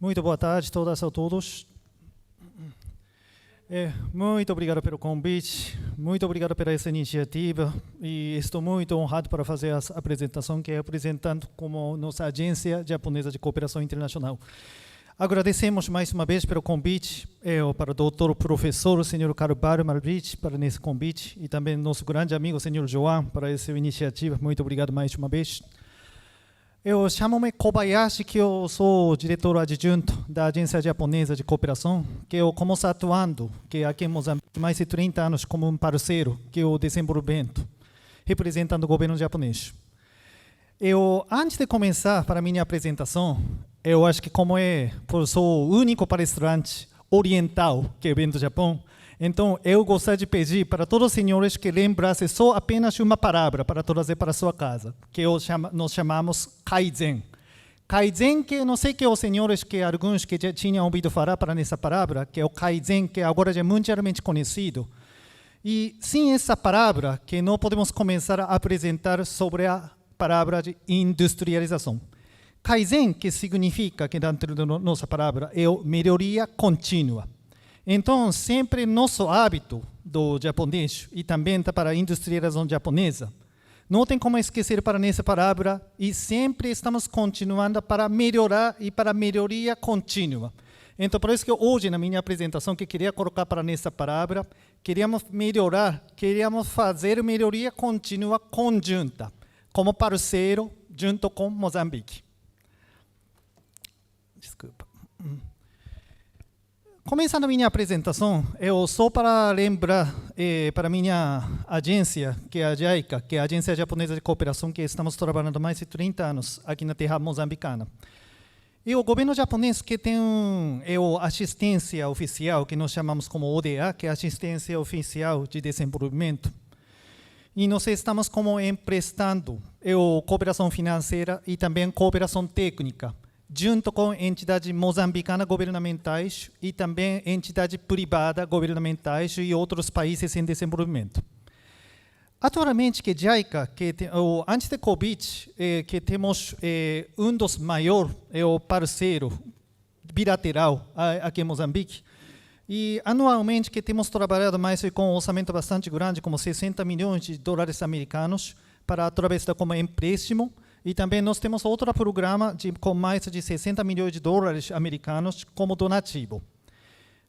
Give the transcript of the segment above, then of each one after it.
Muito boa tarde a todas e a todos. Muito obrigado pelo convite, muito obrigado pela essa iniciativa e estou muito honrado para fazer a apresentação que é apresentando como nossa agência japonesa de cooperação internacional. Agradecemos mais uma vez pelo convite para o doutor professor, o senhor Carvalho Malvich, para esse convite e também nosso grande amigo, o senhor João, para essa iniciativa. Muito obrigado mais uma vez. Eu chamo-me Kobayashi, que eu sou diretor adjunto da Agência Japonesa de Cooperação, que eu começo atuando, que aqui em Moçambique, mais de 30 anos como um parceiro, que eu desenvolvimento, representando o governo japonês. Antes de começar para a minha apresentação, eu acho que como eu sou o único palestrante oriental que vem do Japão, então eu gostaria de pedir para todos os senhores que lembrassem só apenas uma palavra para trazer para a sua casa, que nós chamamos Kaizen. Kaizen, que não sei que os senhores, que alguns que já tinham ouvido falar para nessa palavra, que é o Kaizen, que agora já é mundialmente conhecido. E sem essa palavra, que não podemos começar a apresentar sobre a palavra de industrialização. Kaizen, que significa, que dentro da nossa palavra, é melhoria contínua. Então, sempre nosso hábito do japonês e também para a industrialização japonesa, não tem como esquecer para nessa palavra e sempre estamos continuando para melhorar e para melhoria contínua. Então, por isso que hoje, na minha apresentação, que queria colocar para nessa palavra, queríamos melhorar, queríamos fazer melhoria contínua conjunta, como parceiro, junto com Moçambique. Desculpa. Começando a minha apresentação, eu só para lembrar para a minha agência, que é a JICA, que é a Agência Japonesa de Cooperação, que estamos trabalhando há mais de 30 anos aqui na terra moçambicana. E o governo japonês que tem assistência oficial, que nós chamamos como ODA, que é Assistência Oficial de Desenvolvimento. E nós estamos como emprestando cooperação financeira e também cooperação técnica, junto com entidades moçambicanas governamentais e também entidades privadas governamentais e outros países em desenvolvimento. Atualmente, que JICA, antes da Covid, que temos um dos maiores parceiros bilateral aqui em Moçambique, e anualmente que temos trabalhado mais com um orçamento bastante grande, como 60 milhões de dólares americanos, para através da como empréstimo. E também nós temos outro programa com mais de 60 milhões de dólares americanos como donativo.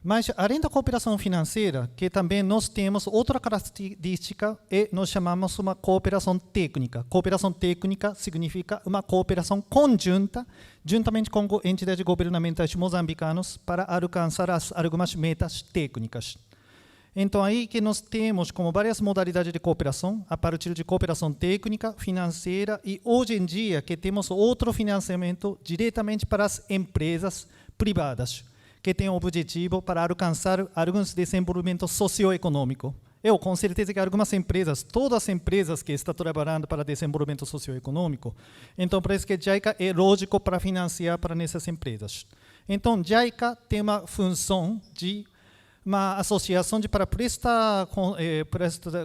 Mas, além da cooperação financeira, que também nós temos outra característica, e nós chamamos uma cooperação técnica. Cooperação técnica significa uma cooperação conjunta, juntamente com entidades governamentais moçambicanas, para alcançar algumas metas técnicas. Então, aí que nós temos como várias modalidades de cooperação, a partir de cooperação técnica, financeira, e hoje em dia que temos outro financiamento diretamente para as empresas privadas, que tem o objetivo para alcançar alguns desenvolvimentos socioeconômico. Com certeza que algumas empresas, todas as empresas que estão trabalhando para desenvolvimento socioeconômico, então parece que a JICA é lógico para financiar para essas empresas. Então, JICA tem uma função de uma associação para prestar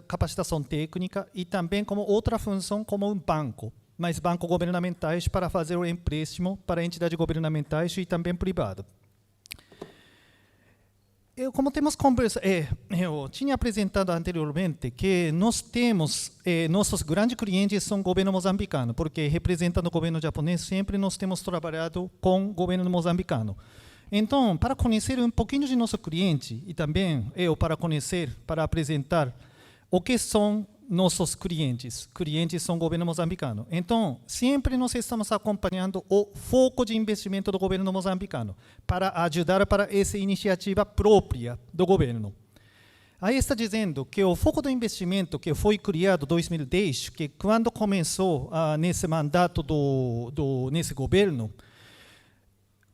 capacitação técnica e também como outra função como um banco, mas bancos governamentais para fazer o empréstimo para entidades governamentais e também privado. Como temos conversado, eu tinha apresentado anteriormente que nós temos, nossos grandes clientes são o governo moçambicano, porque representando o governo japonês, sempre nós temos trabalhado com o governo moçambicano. Então, para conhecer um pouquinho de nosso cliente e também para conhecer, para apresentar o que são nossos clientes. Clientes são o governo moçambicano. Então, sempre nós estamos acompanhando o foco de investimento do governo moçambicano para ajudar para essa iniciativa própria do governo. Aí está dizendo que o foco do investimento que foi criado em 2010, que quando começou nesse mandato nesse governo,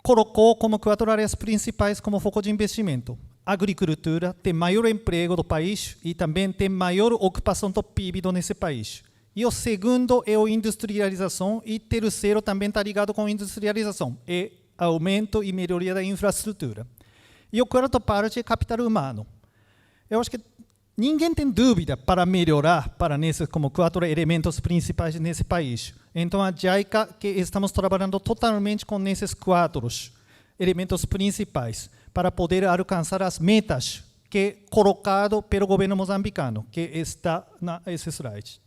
colocou como 4 áreas principais como foco de investimento. Agricultura tem maior emprego do país e também tem maior ocupação do PIB nesse país. E o segundo é a industrialização e terceiro também está ligado com a industrialização, é aumento e melhoria da infraestrutura. E a quarta parte é capital humano. Eu acho que ninguém tem dúvida para melhorar para nesses como 4 elementos principais nesse país. Então, a JICA, que estamos trabalhando totalmente com esses 4 elementos principais para poder alcançar as metas que colocado pelo governo moçambicano, que está nesse slide.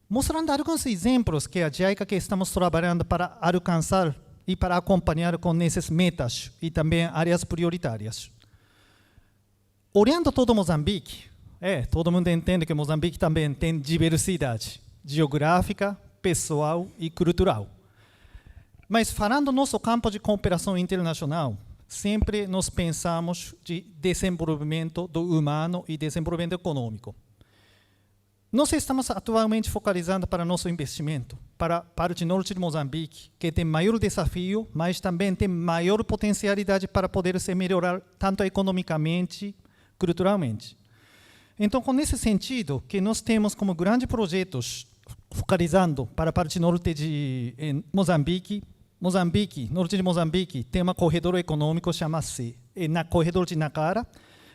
Mostrando alguns exemplos que a JICA que estamos trabalhando para alcançar e para acompanhar com essas metas e também áreas prioritárias. Olhando todo Moçambique, todo mundo entende que Moçambique também tem diversidade geográfica, pessoal e cultural. Mas falando do nosso campo de cooperação internacional, sempre nós pensamos de desenvolvimento do humano e desenvolvimento econômico. Nós estamos atualmente focalizando para nosso investimento para a parte norte de Moçambique, que tem maior desafio, mas também tem maior potencialidade para poder se melhorar tanto economicamente, culturalmente. Então, com esse sentido, que nós temos como grandes projetos focalizando para a parte norte de Moçambique, norte de Moçambique, tem um corredor econômico chamado-se na corredor de Nacara,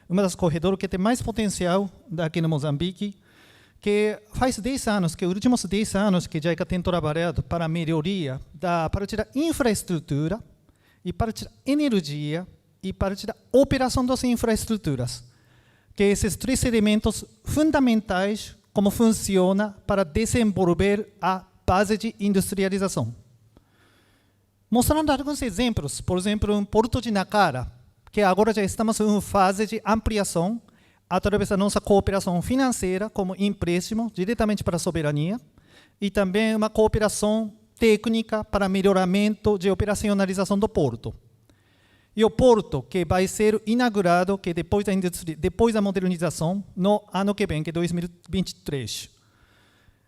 uma das corredores que tem mais potencial daqui no Moçambique, que faz 10 anos, que os últimos 10 anos que a JICA tem trabalhado para a melhoria da parte da infraestrutura e parte da energia e parte da operação das infraestruturas, que esses três elementos fundamentais como funciona para desenvolver a base de industrialização. Mostrando alguns exemplos, por exemplo, em Porto de Nacara, que agora já estamos em fase de ampliação, através da nossa cooperação financeira, como empréstimo, diretamente para a soberania, e também uma cooperação técnica para melhoramento de operacionalização do porto. E o porto, que vai ser inaugurado que depois da modernização, no ano que vem, que é 2023.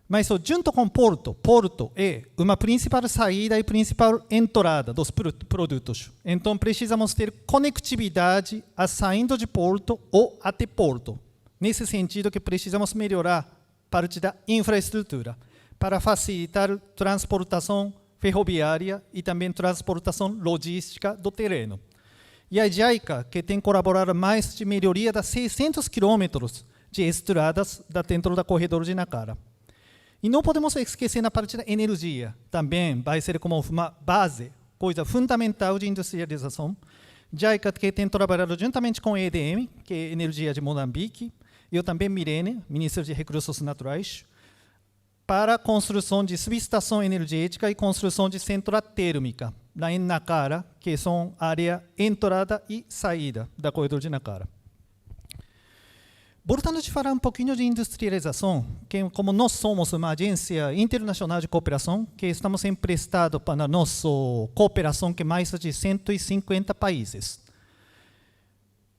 Mas junto com o porto é uma principal saída e principal entrada dos produtos. Então, precisamos ter conectividade a saindo de porto ou até porto. Nesse sentido que precisamos melhorar parte da infraestrutura para facilitar transportação ferroviária e também transportação logística do terreno. E a JICA, que tem colaborado mais de melhoria de 600 quilômetros de estradas dentro da corredor de Nacara. E não podemos esquecer na parte da energia. Também vai ser como uma base, coisa fundamental de industrialização. JICA, que tem trabalhado juntamente com a EDM, que é Energia de Moçambique, e eu também, Mirene, Ministro de Recursos Naturais, para a construção de subestação energética e construção de central térmica, lá em Nacara, que são área entrada e saída da corredor de Nacara. Voltando a falar um pouquinho de industrialização, que como nós somos uma agência internacional de cooperação, que estamos emprestados para a nossa cooperação que mais de 150 países.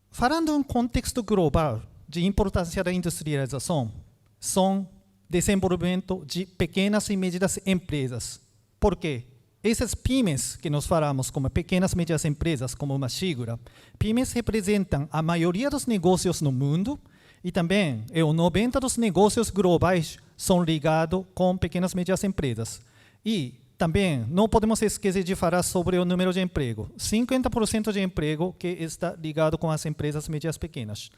Falando em contexto global de importância da industrialização, são desenvolvimento de pequenas e médias empresas. Por quê? Essas PYMEs que nós falamos como pequenas e médias empresas, como uma Sigura, PYMEs representam a maioria dos negócios no mundo. E também, 90% dos negócios globais são ligados com pequenas e médias empresas. E também, não podemos esquecer de falar sobre o número de emprego. 50% de emprego que está ligado com as empresas médias pequenas.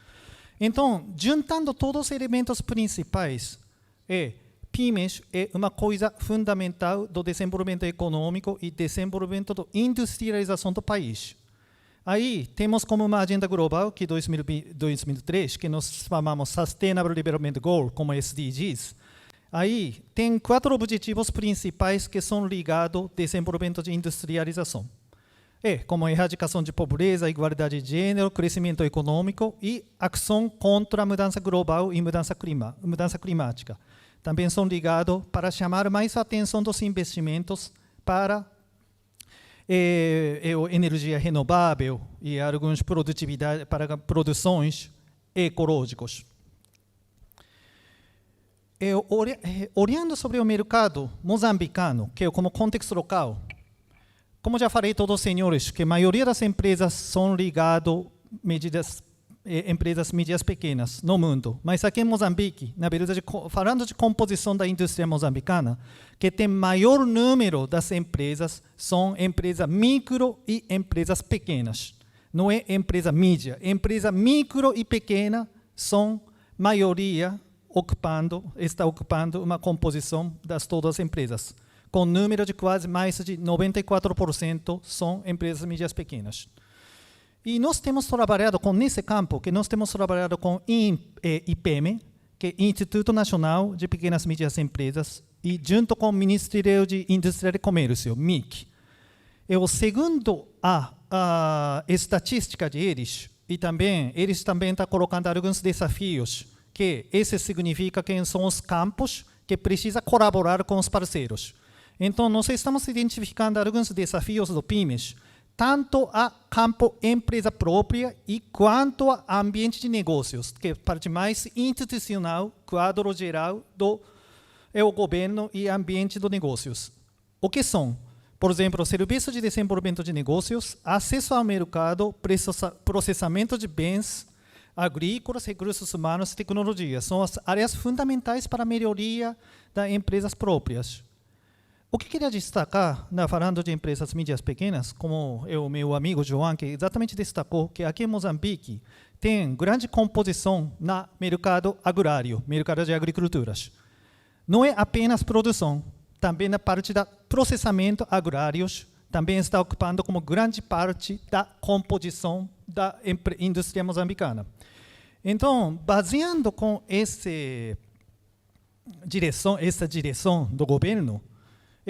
Então, juntando todos os elementos principais, PYMEs é uma coisa fundamental do desenvolvimento econômico e desenvolvimento da industrialização do país. Aí temos como uma agenda global, que 2003, que nós chamamos Sustainable Development Goal, como SDGs. Aí tem 4 objetivos principais que são ligados ao desenvolvimento de industrialização. Como a erradicação de pobreza, igualdade de gênero, crescimento econômico e ação contra a mudança global e mudança climática. Também são ligados para chamar mais a atenção dos investimentos para energia renovável e algumas produtividade para produções ecológicas. Olhando sobre o mercado moçambicano, que é como contexto local, como já falei a todos os senhores, que a maioria das empresas são ligadas empresas médias pequenas no mundo. Mas aqui em Moçambique, na verdade, falando de composição da indústria moçambicana, que tem maior número das empresas são empresas micro e empresas pequenas. Não é empresa média. Empresa micro e pequena são maioria está ocupando uma composição das todas as empresas. com número de quase mais de 94% são empresas médias pequenas. E nós temos trabalhado nesse campo, que nós temos trabalhado com IPM, que é Instituto Nacional de Pequenas e Médias Empresas, e junto com o Ministério de Indústria e Comércio, MIC. Segundo a estatística deles, e também eles também estão colocando alguns desafios, que esse significa que são os campos que precisa colaborar com os parceiros. Então, nós estamos identificando alguns desafios do PYMEs, tanto a campo empresa própria e quanto a ambiente de negócios, que é a parte mais institucional, quadro geral do o governo e ambiente de negócios. O que são? Por exemplo, serviço de desenvolvimento de negócios, acesso ao mercado, processamento de bens agrícolas, recursos humanos e tecnologia. São as áreas fundamentais para a melhoria das empresas próprias. O que queria destacar, falando de empresas médias pequenas, como o meu amigo João, que exatamente destacou que aqui em Moçambique tem grande composição no mercado agrário, mercado de agriculturas. Não é apenas produção, também na parte da processamento agrários, também está ocupando como grande parte da composição da indústria moçambicana. Então, baseando com essa direção do governo,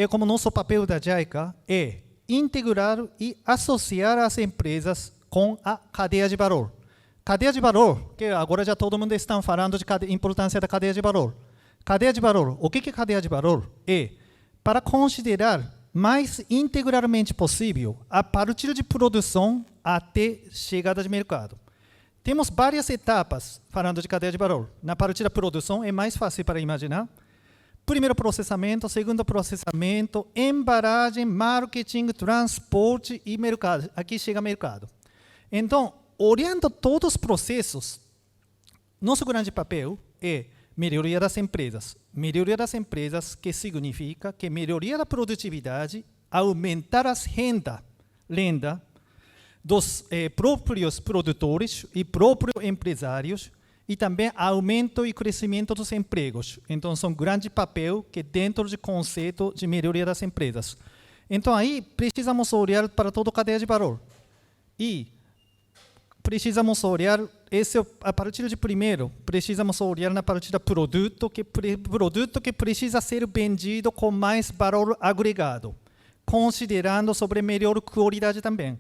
como nosso papel da JICA é integrar e associar as empresas com a cadeia de valor. Cadeia de valor, que agora já todo mundo está falando de importância da cadeia de valor. Cadeia de valor, o que é cadeia de valor? É para considerar mais integralmente possível a partir de produção até chegada de mercado. Temos várias etapas falando de cadeia de valor. Na parte da produção é mais fácil para imaginar. Primeiro processamento, segundo processamento, embalagem, marketing, transporte e mercado. Aqui chega mercado. Então, olhando todos os processos, nosso grande papel é melhoria das empresas. Melhoria das empresas, que significa que melhoria da produtividade, aumentar as renda dos próprios produtores e próprios empresários, e também aumento e crescimento dos empregos. Então, são um grande papel que dentro do conceito de melhoria das empresas. Então, aí, precisamos olhar para toda a cadeia de valor. E precisamos olhar, a partir de primeiro, precisamos olhar na parte do produto que precisa ser vendido com mais valor agregado, considerando sobre melhor qualidade também.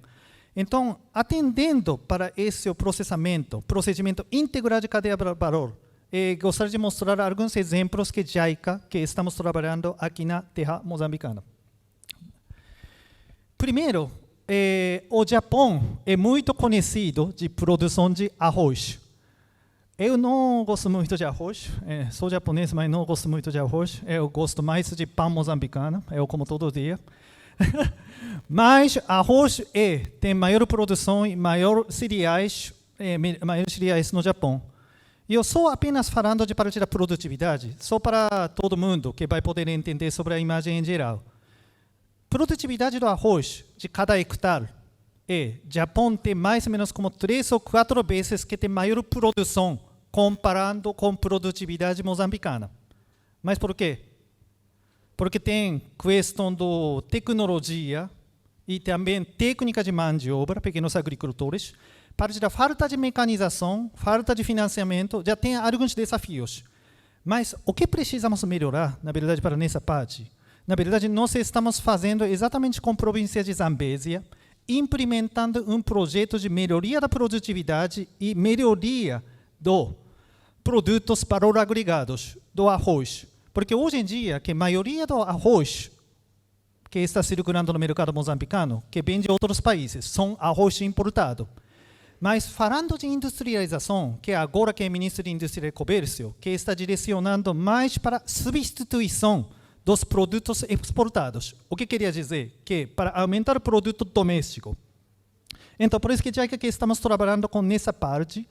Então, atendendo para esse procedimento integral de cadeia de valor, gostaria de mostrar alguns exemplos que JICA, que estamos trabalhando aqui na terra moçambicana. Primeiro, o Japão é muito conhecido de produção de arroz. Eu não gosto muito de arroz, sou japonês, mas não gosto muito de arroz. Eu gosto mais de pão moçambicano, eu como todo dia. Mas arroz tem maior produção e maiores cereais no Japão. E eu sou apenas falando de parte da produtividade, só para todo mundo que vai poder entender sobre a imagem em geral. Produtividade do arroz de cada hectare Japão tem mais ou menos como 3 ou 4 vezes que tem maior produção comparando com produtividade moçambicana. Mas por quê? Porque tem questão da tecnologia e também técnica de mão de obra, pequenos agricultores. Parte da falta de mecanização, falta de financiamento, já tem alguns desafios. Mas o que precisamos melhorar, na verdade, para nessa parte? Na verdade, nós estamos fazendo exatamente com a província de Zambésia, implementando um projeto de melhoria da produtividade e melhoria dos produtos valor agregados do arroz. Porque hoje em dia, que a maioria do arroz que está circulando no mercado moçambicano, que vem de outros países, são arroz importado. Mas falando de industrialização, que agora que é ministro de Indústria e Comércio, que está direcionando mais para substituição dos produtos exportados. O que queria dizer? Que para aumentar o produto doméstico. Então, por isso que já que estamos trabalhando com essa parte,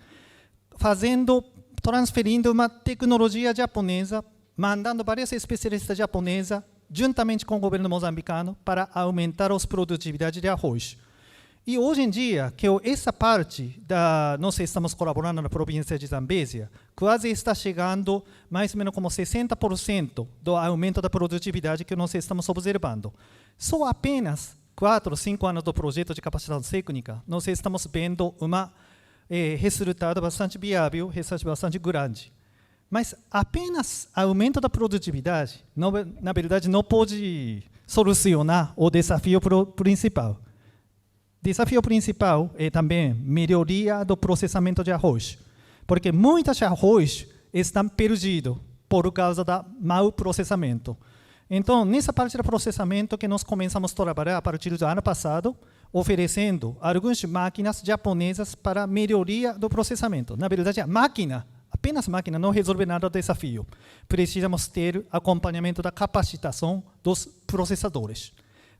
transferindo uma tecnologia japonesa, mandando várias especialistas japonesas, juntamente com o governo moçambicano, para aumentar a produtividade de arroz. E hoje em dia, que essa parte nós estamos colaborando na província de Zambésia, quase está chegando mais ou menos como 60% do aumento da produtividade que nós estamos observando. Só apenas 4 ou 5 anos do projeto de capacitação técnica, nós estamos vendo resultado bastante viável, resultado bastante grande. Mas apenas aumento da produtividade, na verdade, não pode solucionar o desafio principal. O desafio principal é também melhoria do processamento de arroz, porque muitos arroz estão perdidos por causa do mau processamento. Então, nessa parte do processamento que nós começamos a trabalhar a partir do ano passado, oferecendo algumas máquinas japonesas para melhoria do processamento. Na verdade, apenas máquina não resolve nada do desafio. Precisamos ter acompanhamento da capacitação dos processadores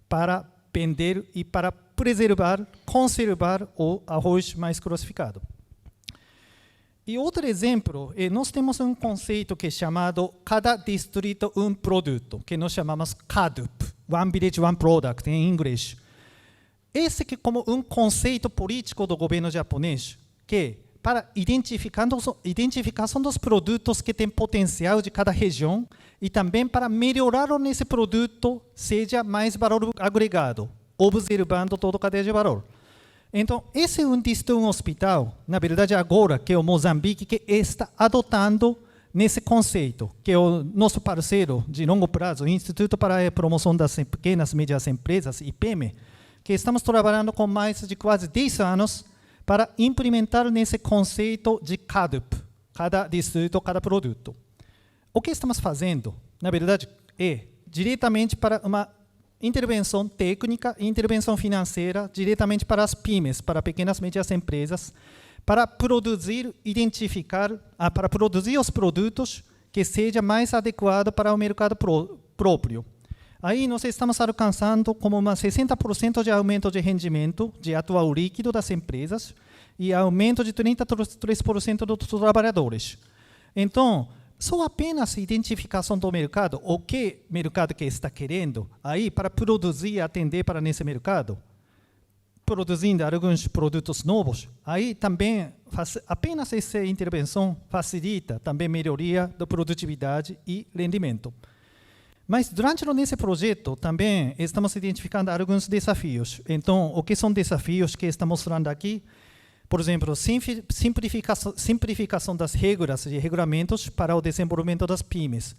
para vender e para preservar, conservar o arroz mais classificado. E outro exemplo, nós temos um conceito que é chamado cada distrito um produto, que nós chamamos CADUP, One Village, One Product, em inglês. Esse que é como um conceito político do governo japonês, que para identificação dos produtos que têm potencial de cada região e também para melhorar nesse produto seja mais valor agregado, observando toda a cadeia de valor. Então, esse é um hospital, na verdade agora, que é o Moçambique, que está adotando nesse conceito, que é o nosso parceiro de longo prazo, o Instituto para a Promoção das Pequenas e Médias Empresas, IPEME, que estamos trabalhando com mais de quase 10 anos para implementar nesse conceito de CADUP, cada distrito, cada produto. O que estamos fazendo, na verdade, é diretamente para uma intervenção técnica e intervenção financeira, diretamente para as PYMEs, para pequenas e médias empresas, para produzir, para produzir os produtos que seja mais adequado para o mercado próprio. Aí nós estamos alcançando como 60% de aumento de rendimento de atual líquido das empresas e aumento de 33% dos trabalhadores. Então, só apenas identificação do mercado, o que mercado que está querendo, aí para produzir e atender para nesse mercado, produzindo alguns produtos novos, aí também apenas essa intervenção facilita também melhoria da produtividade e rendimento. Mas durante nesse projeto também estamos identificando alguns desafios. Então, o que são desafios que estamos mostrando aqui? Por exemplo, simplificação das regras e regulamentos para o desenvolvimento das PYMEs.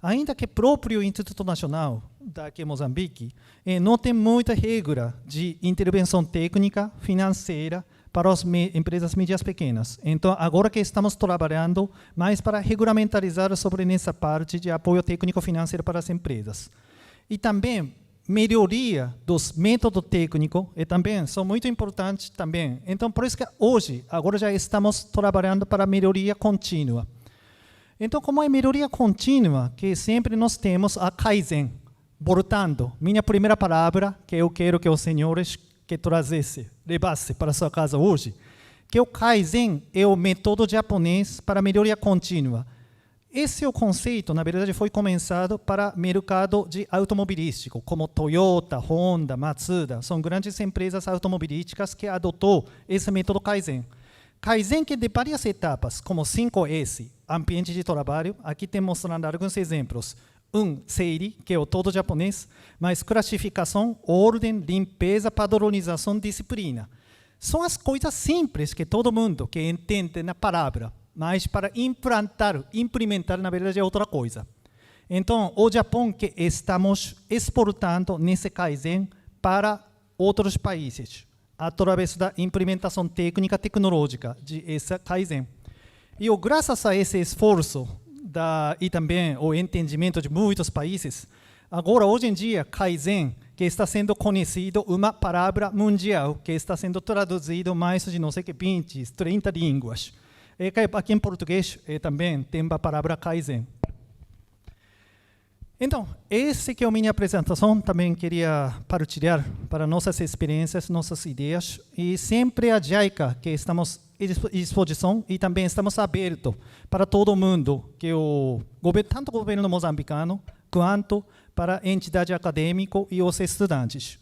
Ainda que o próprio Instituto Nacional daqui em Moçambique não tem muita regra de intervenção técnica, financeira para as empresas médias pequenas. Então, agora que estamos trabalhando mais para regulamentarizar sobre essa parte de apoio técnico-financeiro para as empresas. E também melhoria dos métodos técnicos e também são muito importantes também. Então, por isso que hoje, agora já estamos trabalhando para melhoria contínua. Então, como é melhoria contínua, que sempre nós temos a Kaizen. Portanto, minha primeira palavra, que eu quero que os senhores que levasse para sua casa hoje, que o Kaizen é o método japonês para melhoria contínua. Esse é o conceito, na verdade, foi começado para o mercado de automobilístico, como Toyota, Honda, Mazda, são grandes empresas automobilísticas que adotou esse método Kaizen. Kaizen que de várias etapas, como 5S, ambiente de trabalho, aqui temos mostrando alguns exemplos. Seiri, que é o todo japonês, mas classificação, ordem, limpeza, padronização, disciplina. São as coisas simples que todo mundo que entende na palavra, mas para implementar, na verdade, é outra coisa. Então, o Japão que estamos exportando nesse Kaizen para outros países, através da implementação técnica tecnológica de esse Kaizen. E graças a esse esforço, e também o entendimento de muitos países, agora, hoje em dia, Kaizen, que está sendo conhecido uma palavra mundial, que está sendo traduzido mais de não sei que 20, 30 línguas. E aqui em português também tem a palavra Kaizen. Então, essa que é a minha apresentação, também queria partilhar para nossas experiências, nossas ideias, e sempre a JICA, que estamos à disposição e também estamos abertos para todo mundo, que tanto o governo moçambicano, quanto para a entidade acadêmica e os estudantes.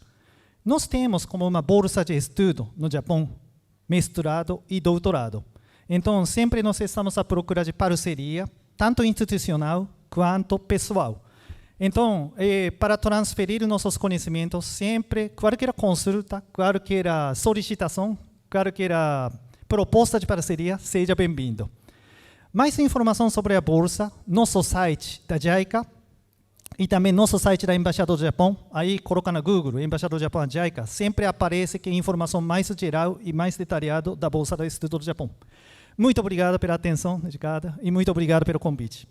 Nós temos como uma bolsa de estudo no Japão, mestrado e doutorado. Então, sempre nós estamos à procura de parceria, tanto institucional quanto pessoal. Então, para transferir nossos conhecimentos, sempre, qualquer consulta, qualquer solicitação, qualquer proposta de parceria, seja bem-vindo. Mais informação sobre a bolsa, nosso site da JICA e também nosso site da Embaixada do Japão. Aí, coloca no Google, Embaixada do Japão, JICA, sempre aparece que informação mais geral e mais detalhada da Bolsa do Estudo do Japão. Muito obrigado pela atenção dedicada e muito obrigado pelo convite.